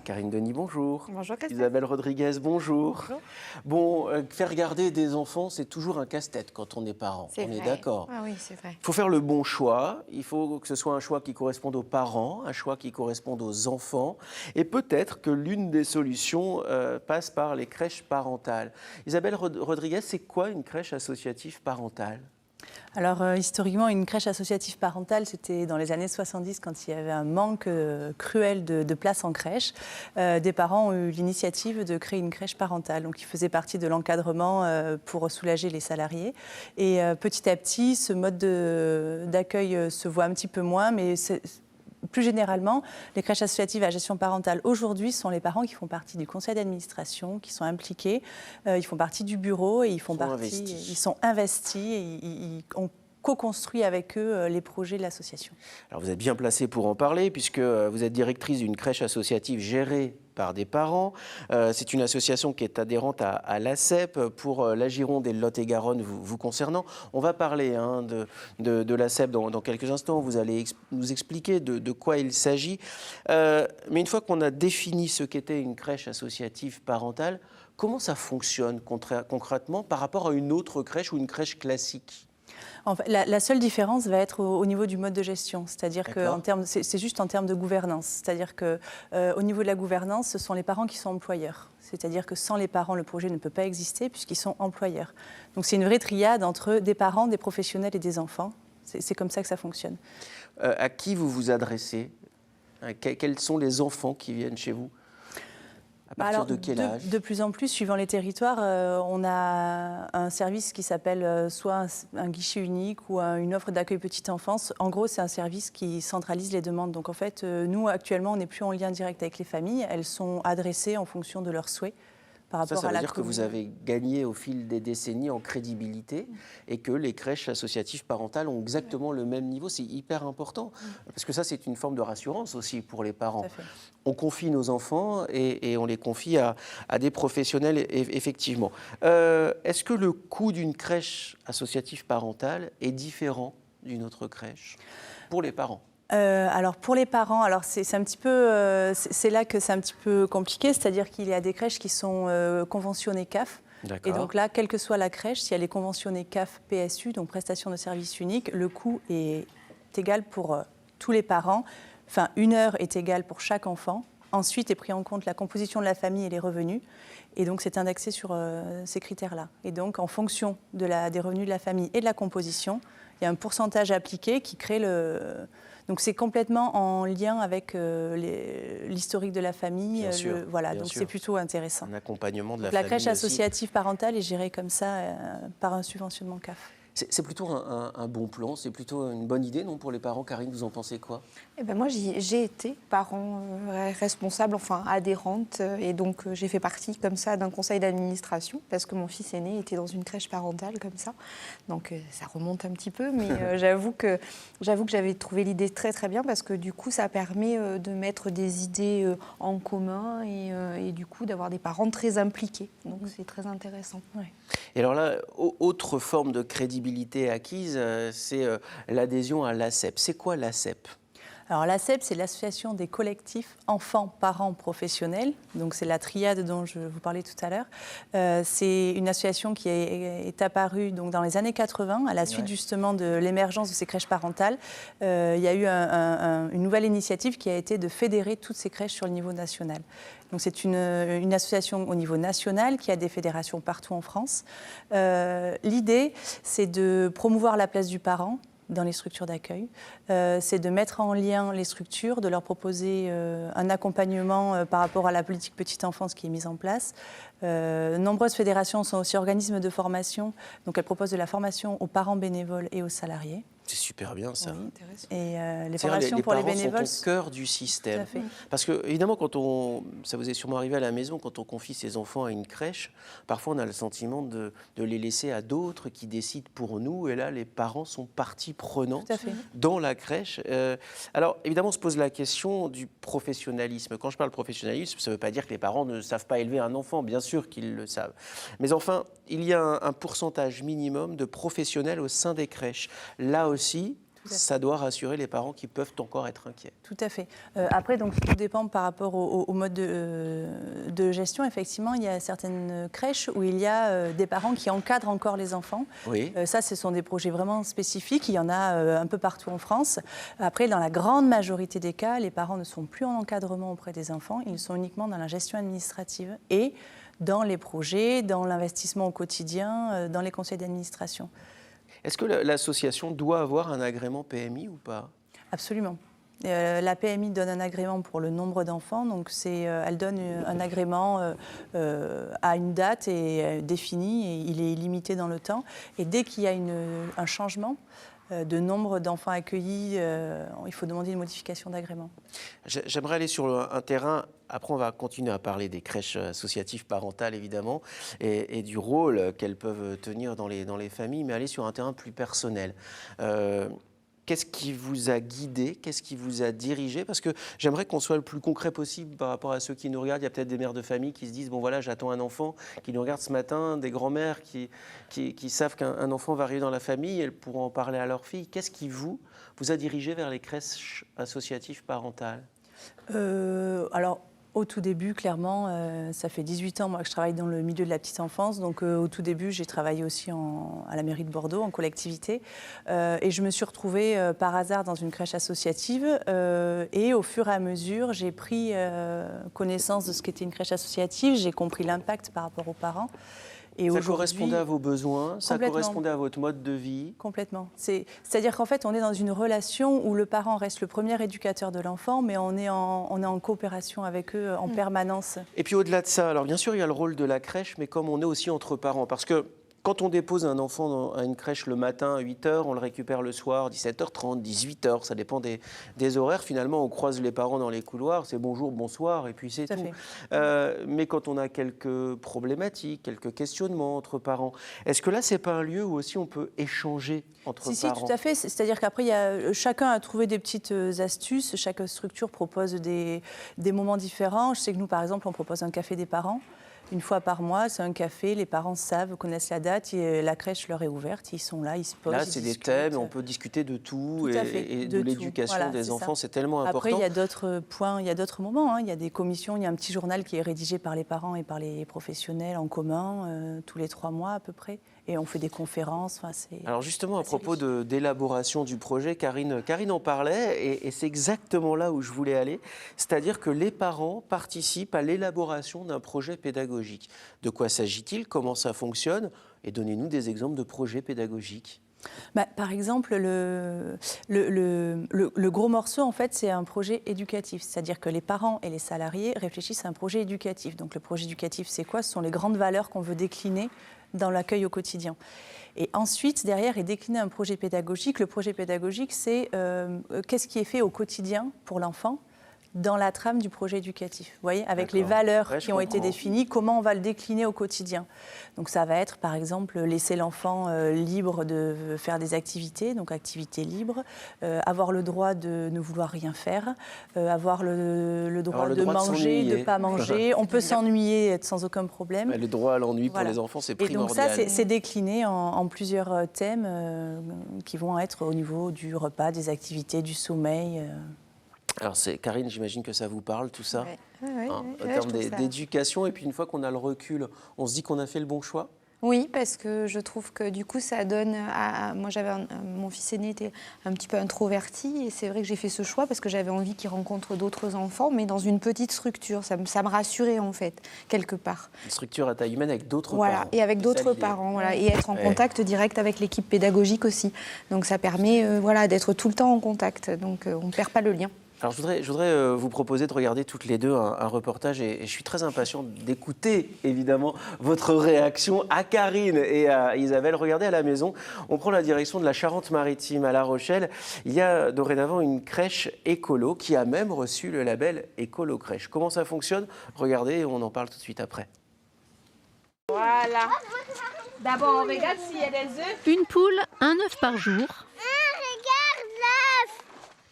Karine Denis, bonjour. Bonjour Christophe. Isabelle Rodriguez, bonjour. Bonjour. Bon, faire garder des enfants, c'est toujours un casse-tête quand on est parent. On est d'accord. Ah oui, c'est vrai. Il faut faire le bon choix. Il faut que ce soit un choix qui corresponde aux parents, un choix qui corresponde aux enfants. Et peut-être que l'une des solutions passe par les crèches parentales. Isabelle Rodriguez, c'est quoi une crèche associative parentale ? Alors, historiquement, une crèche associative parentale, c'était dans les années 70, quand il y avait un manque cruel de place en crèche. Des parents ont eu l'initiative de créer une crèche parentale. Donc, ils faisaient partie de l'encadrement pour soulager les salariés. Et petit à petit, ce mode d'accueil se voit un petit peu moins, mais plus généralement, les crèches associatives à gestion parentale aujourd'hui sont les parents qui font partie du conseil d'administration, qui sont impliqués, ils font partie du bureau et ils sont investis et ils ont co-construit avec eux les projets de l'association. Alors vous êtes bien placée pour en parler puisque vous êtes directrice d'une crèche associative gérée par des parents. C'est une association qui est adhérente à l'ACEP pour la Gironde et le Lot-et-Garonne vous concernant. On va parler de l'ACEP dans quelques instants. Vous allez nous expliquer de quoi il s'agit. Mais une fois qu'on a défini ce qu'était une crèche associative parentale, comment ça fonctionne concrètement par rapport à une autre crèche ou une crèche classique ? En fait, la seule différence va être au niveau du mode de gestion, c'est-à-dire que c'est juste en termes de gouvernance. C'est-à-dire qu'au niveau de la gouvernance, ce sont les parents qui sont employeurs. C'est-à-dire que sans les parents, le projet ne peut pas exister puisqu'ils sont employeurs. Donc c'est une vraie triade entre des parents, des professionnels et des enfants. C'est comme ça que ça fonctionne. À qui vous vous adressez ? Quels sont les enfants qui viennent chez vous ? À partir de quel âge ? De plus en plus, suivant les territoires, on a un service qui s'appelle soit un guichet unique ou une offre d'accueil petite enfance. En gros, c'est un service qui centralise les demandes. Donc en fait, nous, actuellement, on n'est plus en lien direct avec les familles. Elles sont adressées en fonction de leurs souhaits. Par rapport ça à veut dire que vous avez gagné au fil des décennies en crédibilité et que les crèches associatives parentales ont exactement le même niveau. C'est hyper important parce que ça, c'est une forme de rassurance aussi pour les parents. On confie nos enfants et on les confie à des professionnels, effectivement. Est-ce que le coût d'une crèche associative parentale est différent d'une autre crèche pour les parents ? Alors pour les parents, c'est un petit peu, c'est là que c'est un petit peu compliqué, c'est-à-dire qu'il y a des crèches qui sont conventionnées CAF. Et donc là, quelle que soit la crèche, si elle est conventionnée CAF PSU, donc prestation de service unique, le coût est égal pour tous les parents. Enfin, 1 heure est égale pour chaque enfant. Ensuite est pris en compte la composition de la famille et les revenus. Et donc c'est indexé sur ces critères-là. Et donc en fonction des revenus de la famille et de la composition, il y a un pourcentage appliqué qui crée Donc c'est complètement en lien avec l'historique de la famille. Bien sûr, donc c'est plutôt intéressant. Un accompagnement de la famille. La crèche aussi. Associative parentale est gérée comme ça par un subventionnement CAF. C'est plutôt un bon plan, c'est plutôt une bonne idée, non, pour les parents. Karine, vous en pensez quoi ? Moi, j'ai été parent responsable, enfin adhérente, et donc j'ai fait partie comme ça d'un conseil d'administration parce que mon fils aîné était dans une crèche parentale comme ça. Donc ça remonte un petit peu, mais j'avoue que j'avais trouvé l'idée très très bien parce que du coup ça permet de mettre des idées en commun et du coup d'avoir des parents très impliqués. Donc c'est très intéressant. Ouais. Et alors là, autre forme de crédibilité acquise, c'est l'adhésion à l'ACEP. C'est quoi l'ACEP ? Alors l'ACEP, c'est l'association des collectifs enfants, parents, professionnels. Donc c'est la triade dont je vous parlais tout à l'heure. C'est une association qui est apparue donc, dans les années 80, à la suite justement de l'émergence de ces crèches parentales. Il y a eu une nouvelle initiative qui a été de fédérer toutes ces crèches sur le niveau national. Donc c'est une association au niveau national qui a des fédérations partout en France. L'idée, c'est de promouvoir la place du parent dans les structures d'accueil. C'est de mettre en lien les structures, de leur proposer un accompagnement par rapport à la politique petite enfance qui est mise en place. Nombreuses fédérations sont aussi organismes de formation, donc elles proposent de la formation aux parents bénévoles et aux salariés. C'est super bien ça. Oui, et les formations pour les bénévoles sont au cœur du système. Parce que évidemment, ça vous est sûrement arrivé à la maison, quand on confie ses enfants à une crèche, parfois on a le sentiment de les laisser à d'autres qui décident pour nous. Et là, les parents sont partie prenante dans la crèche. Alors évidemment, on se pose la question du professionnalisme. Quand je parle professionnalisme, ça ne veut pas dire que les parents ne savent pas élever un enfant. Bien sûr qu'ils le savent. Mais enfin, il y a un pourcentage minimum de professionnels au sein des crèches. Là aussi, Ça doit rassurer les parents qui peuvent encore être inquiets. Tout à fait. Après, donc, tout dépend par rapport au mode de gestion. Effectivement, il y a certaines crèches où il y a des parents qui encadrent encore les enfants. Oui. Ça, ce sont des projets vraiment spécifiques. Il y en a un peu partout en France. Après, dans la grande majorité des cas, les parents ne sont plus en encadrement auprès des enfants. Ils sont uniquement dans la gestion administrative et dans les projets, dans l'investissement au quotidien, dans les conseils d'administration. Est-ce que l'association doit avoir un agrément PMI ou pas? Absolument. La PMI donne un agrément pour le nombre d'enfants, donc elle donne un agrément à une date définie, et il est limité dans le temps. Et dès qu'il y a un changement de nombre d'enfants accueillis, il faut demander une modification d'agrément. J'aimerais aller sur un terrain. Après, on va continuer à parler des crèches associatives parentales, évidemment, et du rôle qu'elles peuvent tenir dans les familles, mais aller sur un terrain plus personnel. Qu'est-ce qui vous a guidé? Qu'est-ce qui vous a dirigé? Parce que j'aimerais qu'on soit le plus concret possible par rapport à ceux qui nous regardent. Il y a peut-être des mères de famille qui se disent « bon voilà, j'attends un enfant », qui nous regardent ce matin, des grands-mères qui savent qu'un enfant va arriver dans la famille, elles pourront en parler à leur fille. Qu'est-ce qui vous a dirigé vers les crèches associatives parentales? Alors, au tout début, clairement, ça fait 18 ans moi, que je travaille dans le milieu de la petite enfance. Donc, au tout début, j'ai travaillé aussi à la mairie de Bordeaux, en collectivité. Et je me suis retrouvée par hasard dans une crèche associative. Et au fur et à mesure, j'ai pris connaissance de ce qu'était une crèche associative. J'ai compris l'impact par rapport aux parents. Et ça correspondait à vos besoins, ça correspondait à votre mode de vie? Complètement. C'est-à-dire qu'en fait, on est dans une relation où le parent reste le premier éducateur de l'enfant, mais on est en coopération avec eux en permanence. Et puis au-delà de ça, alors bien sûr, il y a le rôle de la crèche, mais comme on est aussi entre parents, parce que quand on dépose un enfant à une crèche le matin à 8h, on le récupère le soir 17h30, 18h, ça dépend des horaires. Finalement, on croise les parents dans les couloirs, c'est bonjour, bonsoir, et puis c'est tout. Mais quand on a quelques problématiques, quelques questionnements entre parents, est-ce que là, c'est pas un lieu où aussi on peut échanger entre parents? Si, tout à fait. C'est-à-dire qu'après, chacun a trouvé des petites astuces, chaque structure propose des moments différents. Je sais que nous, par exemple, on propose un café des parents. Une fois par mois, c'est un café, les parents savent, connaissent la date, et la crèche leur est ouverte, ils sont là, ils se posent. Là, c'est des thèmes, on peut discuter de tout et de l'éducation des enfants, c'est tellement important. Après, il y a d'autres points, il y a d'autres moments, hein. Il y a des commissions, il y a un petit journal qui est rédigé par les parents et par les professionnels en commun, tous les 3 mois à peu près. Et on fait des conférences. Alors justement, à propos d'élaboration du projet, Karine en parlait, et c'est exactement là où je voulais aller. C'est-à-dire que les parents participent à l'élaboration d'un projet pédagogique. De quoi s'agit-il? Comment ça fonctionne? Et donnez-nous des exemples de projets pédagogiques. Par exemple, le gros morceau, en fait, c'est un projet éducatif. C'est-à-dire que les parents et les salariés réfléchissent à un projet éducatif. Donc le projet éducatif, c'est quoi? Ce sont les grandes valeurs qu'on veut décliner dans l'accueil au quotidien. Et ensuite, derrière, est décliné un projet pédagogique. Le projet pédagogique, c'est qu'est-ce qui est fait au quotidien pour l'enfant dans la trame du projet éducatif. Vous voyez, avec les valeurs qui ont été définies, comment on va le décliner au quotidien. Donc ça va être, par exemple, laisser l'enfant libre de faire des activités, donc activités libres, avoir le droit de ne vouloir rien faire, avoir le droit de manger, de ne pas manger. On peut s'ennuyer sans aucun problème. Le droit à l'ennui pour les enfants, c'est primordial. Et donc ça, c'est décliné en plusieurs thèmes qui vont être au niveau du repas, des activités, du sommeil. Alors, Karine, j'imagine que ça vous parle, tout ça, oui, en termes d'éducation. Et puis, une fois qu'on a le recul, on se dit qu'on a fait le bon choix? Oui, parce que je trouve que du coup, ça donne moi, mon fils aîné était un petit peu introverti, et c'est vrai que j'ai fait ce choix parce que j'avais envie qu'il rencontre d'autres enfants, mais dans une petite structure. Ça me rassurait, en fait, quelque part. Une structure à taille humaine avec d'autres parents. Et avec d'autres parents, et être en contact direct avec l'équipe pédagogique aussi. Donc, ça permet d'être tout le temps en contact. Donc, on ne perd pas le lien. Alors, je voudrais vous proposer de regarder toutes les deux un reportage, et je suis très impatient d'écouter, évidemment, votre réaction à Karine et à Isabelle. Regardez à la maison, on prend la direction de la Charente-Maritime à La Rochelle. Il y a dorénavant une crèche écolo qui a même reçu le label Écolo Crèche. Comment ça fonctionne? Regardez, on en parle tout de suite après. Voilà. D'abord, on regarde s'il y a des œufs. Une poule, un œuf par jour. Regarde l'œuf.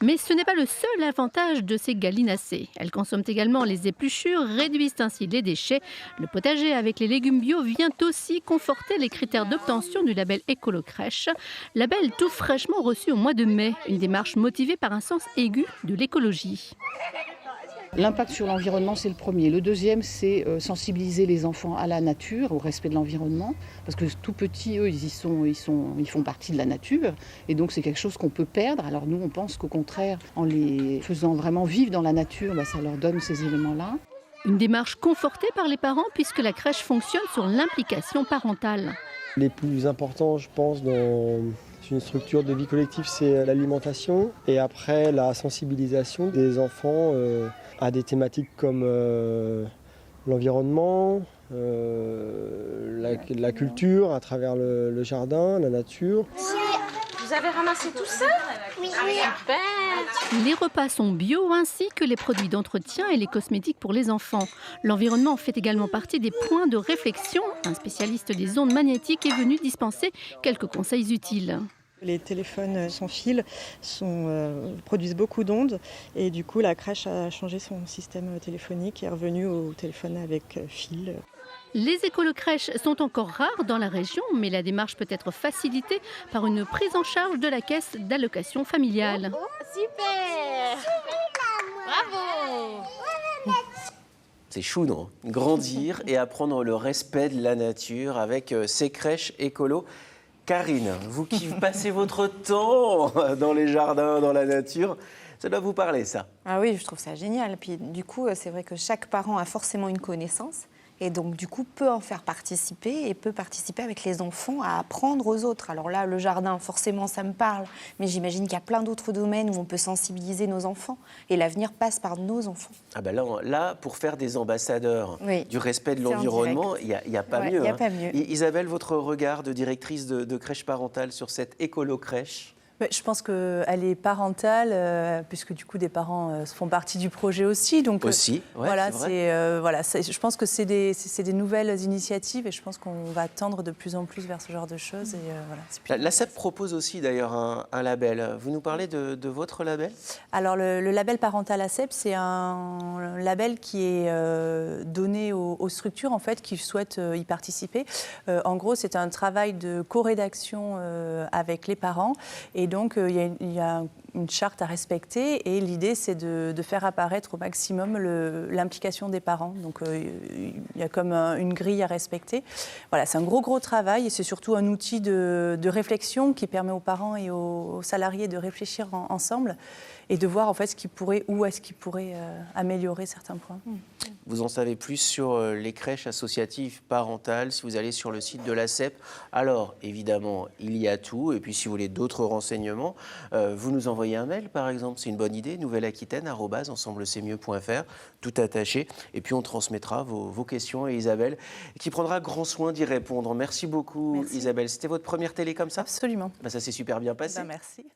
Mais ce n'est pas le seul avantage de ces gallinacées. Elles consomment également les épluchures, réduisent ainsi les déchets. Le potager avec les légumes bio vient aussi conforter les critères d'obtention du label Écolo-Crèche. Label tout fraîchement reçu au mois de mai. Une démarche motivée par un sens aigu de l'écologie. L'impact sur l'environnement, c'est le premier. Le deuxième, c'est sensibiliser les enfants à la nature, au respect de l'environnement. Parce que tout petits, eux, ils font partie de la nature. Et donc, c'est quelque chose qu'on peut perdre. Alors nous, on pense qu'au contraire, en les faisant vraiment vivre dans la nature, ça leur donne ces éléments-là. Une démarche confortée par les parents puisque la crèche fonctionne sur l'implication parentale. Les plus importants, je pense, dans une structure de vie collective, c'est l'alimentation. Et après, la sensibilisation des enfants à des thématiques comme l'environnement, la culture à travers le jardin, la nature. Vous avez ramassé tout ça? Oui. Super. Les repas sont bio ainsi que les produits d'entretien et les cosmétiques pour les enfants. L'environnement fait également partie des points de réflexion. Un spécialiste des ondes magnétiques est venu dispenser quelques conseils utiles. Les téléphones sans fil produisent beaucoup d'ondes et du coup la crèche a changé son système téléphonique et est revenue au téléphone avec fil. Les écolo-crèches sont encore rares dans la région, mais la démarche peut être facilitée par une prise en charge de la caisse d'allocation familiale. Oh, super! Bravo! C'est chou, non? Grandir et apprendre le respect de la nature avec ces crèches écolo. Karine, vous qui passez votre temps dans les jardins, dans la nature, ça doit vous parler, ça? Ah oui, je trouve ça génial. Puis du coup, c'est vrai que chaque parent a forcément une connaissance. Et donc, du coup, peut en faire participer et peut participer avec les enfants à apprendre aux autres. Alors là, le jardin, forcément, ça me parle. Mais j'imagine qu'il y a plein d'autres domaines où on peut sensibiliser nos enfants. Et l'avenir passe par nos enfants. Ah ben là, pour faire des ambassadeurs du respect de l'environnement, il n'y a pas mieux. Il y a pas mieux. Isabelle, votre regard de directrice de crèche parentale sur cette écolo-crèche? Je pense qu'elle est parentale, puisque du coup des parents font partie du projet aussi. Donc, aussi, ouais, voilà, c'est je pense que c'est des nouvelles initiatives et je pense qu'on va tendre de plus en plus vers ce genre de choses. Et, voilà, l'ASEP propose aussi d'ailleurs un label. Vous nous parlez de votre label? Alors le label parental ASEP, c'est un label qui est donné aux structures en fait, qui souhaitent y participer. En gros, c'est un travail de co-rédaction avec les parents. Et donc, il y a une charte à respecter et l'idée, c'est de faire apparaître au maximum l'implication des parents. Donc, il y a comme une grille à respecter. Voilà, c'est un gros travail et c'est surtout un outil de réflexion qui permet aux parents et aux salariés de réfléchir ensemble et de voir en fait où est-ce qu'ils pourraient améliorer certains points. Vous en savez plus sur les crèches associatives parentales si vous allez sur le site de l'ASEP. Alors, évidemment, il y a tout. Et puis, si vous voulez d'autres renseignements, vous nous envoyez un mail, par exemple. C'est une bonne idée, nouvelleaquitaine@ensemblec'estmieux.fr, tout attaché. Et puis, on transmettra vos questions à Isabelle, qui prendra grand soin d'y répondre. Merci beaucoup, Isabelle. C'était votre première télé comme ça? Absolument. Ça s'est super bien passé. Merci.